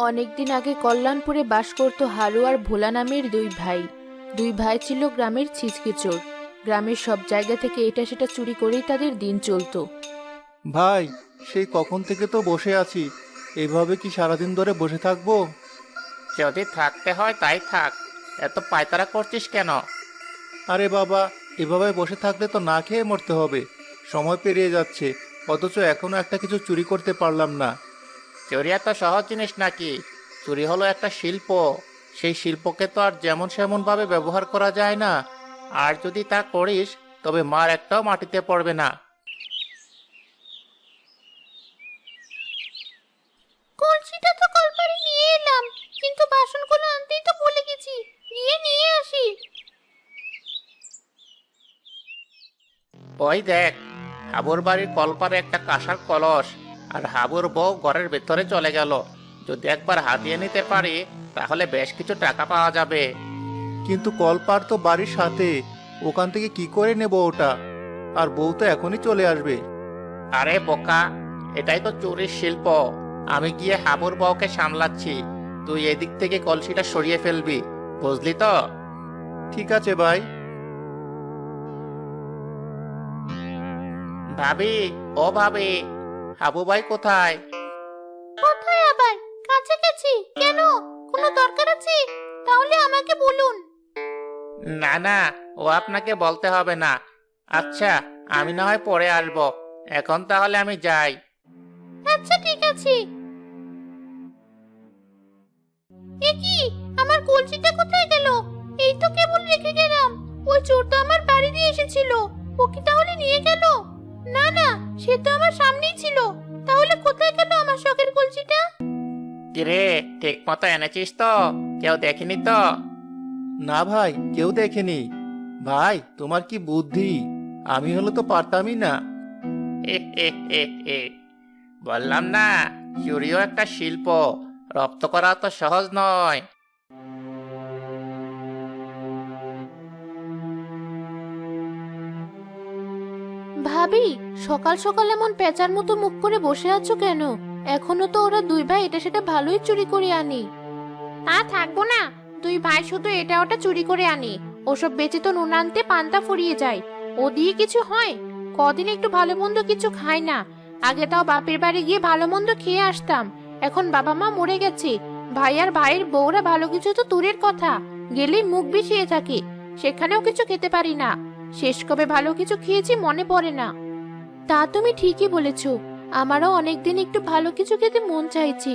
অনেকদিন আগে কল্যাণপুরে বাস করত হারু আর ভোলা নামের দুই ভাই। দুই ভাই ছিল গ্রামের ছিচকে চোর। গ্রামের সব জায়গা থেকে এটা সেটা চুরি করেই তাদের দিন চলতো। ভাই, সেই কখন থেকে তো বসে আছি। এইভাবে কি সারাদিন ধরে বসে থাকবো? যদি থাকতে হয় তাই থাক, এত পায়তারা করছিস কেন? আরে বাবা, এভাবে বসে থাকলে তো না খেয়ে মরতে হবে। সময় পেরিয়ে যাচ্ছে, অথচ এখনো একটা কিছু চুরি করতে পারলাম না। চুরি এত সহজ জিনিস নাকি? চুরি হলো একটা শিল্প। সেই শিল্পকে তো আর যেমন সেমন ভাবে ব্যবহার করা যায় না। আর যদি তা করিস তবে মার একটাও মাটিতে পড়বে না। কলসিটা তো কলপারে নিয়ে এলাম, কিন্তু বাসনগুলো আনতেই তো ভুলে গেছি। গিয়ে নিয়ে আসি। ওই দেখ, হাবুর বাড়ির কলপারে একটা কাঁসার কলস, আর হাবুর বউ ঘরের ভেতরে চলে গেল। যদি একবার হাতিয়ে নিতে পারি তাহলে বেশ কিছু টাকা পাওয়া যাবে। কিন্তু কলপার তো বাড়ির সাথে, ওখান থেকে কি করে নেব ওটা? আর বউ তো এখনই চলে আসবে। আরে বোকা, এটাই তো চুরির শিল্প। আমি গিয়ে হাবুর বউকে সামলাচ্ছি, তুই এদিক থেকে কলসিটা সরিয়ে ফেলবি, বুঝলি তো? ঠিক আছে ভাই। ভাবি, ও ভাবি, হাবু ভাই কোথায়? কোথায় আবার? কাছাকাছি। কেন, কোনো দরকার আছে? তাহলে আমাকে বলুন। না না, ও আপনাকে বলতে হবে না। আচ্ছা, আমি না হয় পরে আসবো। এখন তাহলে আমি যাই। আচ্ছা, ঠিক আছে। এ কি, আমার কলসিটা কোথায় গেল? এই তো কেবল রেখে গেলাম। ওই চোর তো আমার বাড়ি দিয়ে এসেছিল। ও কি তাহলে নিয়ে গেল? না না, সে তো আমার সামনেই ছিল। তাহলে কোথায় গেল আমার শখের কলসিটা? কিরে, ঠিক মতো এনেছিস তো? কেউ দেখেনি তো? না ভাই, কেউ দেখেনি। ভাই, তোমার কি বুদ্ধি! আমি হলে তো পারতামই না। হে হে হে হে। বললাম না, চুরিও একটা শিল্প। রপ্ত করা তো সহজ নয়। ভাবি, সকাল সকাল এমন পেঁচার মতো মুখ করে বসে আছো কেন? এখনো তো ওরা দুই ভাই এটা সেটা ভালোই চুরি করে আনি। তা থাকবো না। দুই ভাই শুধু এটা ওটা চুরি করে আনি। ওসব বেচে তো নুন আনতে পান্তা ফুরিয়ে যায়। ও দিয়ে কিছু হয়? কদিন একটু ভালো মন্দ কিছু খাই না। আগে তাও বাপের বাড়ি গিয়ে ভালো মন্দ খেয়ে আসতাম। এখন বাবা মা মরে গেছে। ভাই আর ভাইয়ের বউরা ভালো কিছু তো দূরের কথা, গেলেই মুখ বিষিয়ে থাকে। সেখানেও কিছু খেতে পারি না। শেষ কবে ভালো কিছু খেয়েছি মনে পড়ে না। তা তুমি ঠিকই বলেছো। আমারও অনেকদিন একটু ভালো কিছু খেতে মন চাইছে।